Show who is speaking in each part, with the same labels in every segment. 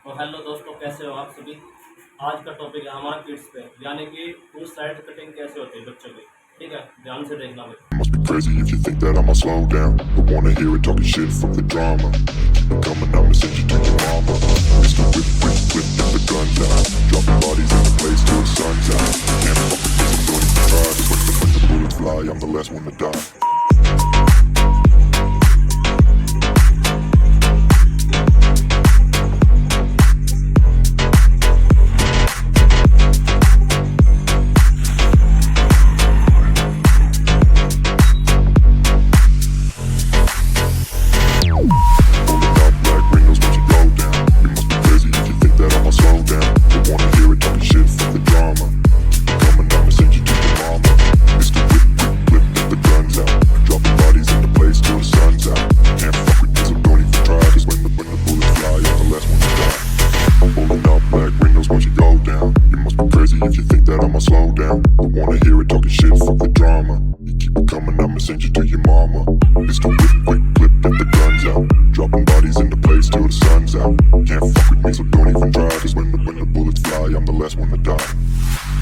Speaker 1: तो हेलो दोस्तों, कैसे हो आप सभी। आज का टॉपिक है हमारा किड्स पे, यानी कि टू साइड कटिंग कैसे होती है बच्चों की। ठीक है, ध्यान से देखना भाई।
Speaker 2: Must be crazy if you think that I'ma slow down. But wanna hear it talking shit, fuck the drama. Keep it coming, I'ma send you to your mama. Mr. Whip, whip, whip, get the guns out. Dropping bodies in the place till the sun's out. Can't fuck with this, I'm doing it for pride. 'Cause when the bullets fly, I'm the last one to die. If you think that I'ma slow down, don't wanna hear it talking shit, fuck the drama. You keep it coming, I'ma send you to your mama. It's the whip, quick clip, get the guns out. Dropping bodies in the place till the sun's out. Can't fuck with me, so don't even try. Cause when the bullets fly, I'm the last one to die.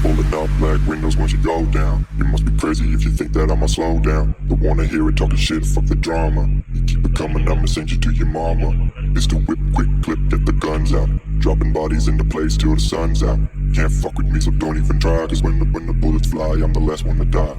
Speaker 2: Pulling up black windows once you go down. You must be crazy if you think that I'ma slow down. Don't wanna hear it talking shit, fuck the drama. You keep it coming, I'ma send you to your mama. It's the whip, quick clip, get the guns out. Dropping bodies in the place till the sun's out. Can't fuck with me, so don't even try. Cause when the bullets fly, I'm the last one to die.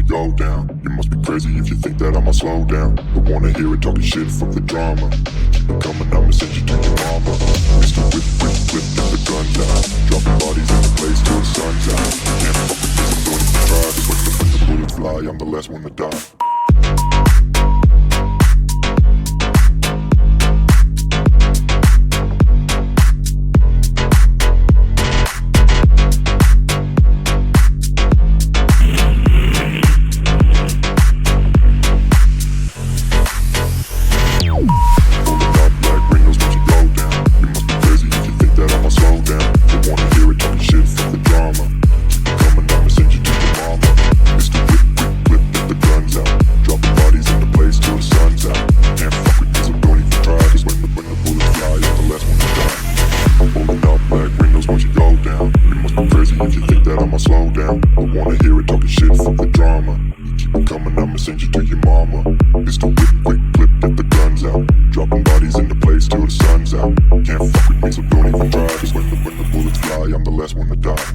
Speaker 2: Go down. You must be crazy if you think that I'ma slow down. Don't wanna hear it talking shit, fuck the drama. Keep it coming, I'ma send you to your mama. Mr. Whip, whip, whip, get the guns out. Dropping bodies in the place till the sun's out. Can't fuck with this, I'm doing it for try. Cause when the bullets fly, I'm the last one to die. Slow down, don't wanna hear it talking shit, fuck the drama. You keep it coming, I'ma send you to your mama. It's the whip, quick clip, get the guns out. Dropping bodies in the place till the sun's out. Can't fuck with me, so don't even try. Cause when the bullets fly, I'm the last one to die.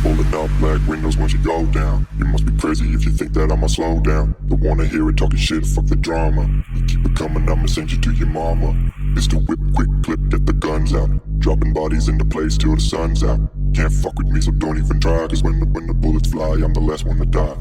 Speaker 2: Pulling up black windows once you go down. You must be crazy if you think that I'ma slow down. Don't wanna hear it talking shit, fuck the drama. You keep it coming, I'ma send you to your mama. It's the whip, quick clip, get the guns out. Dropping bodies in the place till the sun's out. Can't fuck with me, so don't even try. Cause when the bullets fly, I'm the last one to die.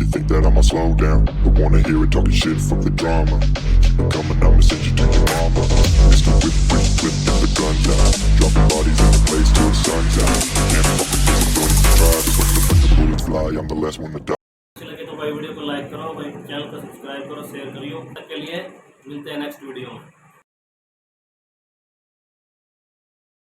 Speaker 2: you think that I'ma slow down, but wanna hear it talking shit, fuck the drama. Keep it coming, I'ma send you to your mama. Mr. Whip, whip, flip, get the guns out. Dropping bodies in the place till the sun's out. Can't fuck with this, don't even try. Because when the bullets fly, I'm the last one to die.
Speaker 1: अच्छी लगे तो भाई video को like करो, भाई channel को subscribe करो, share करियो। तक के लिए मिलते हैं नेक्स्ट वीडियो में।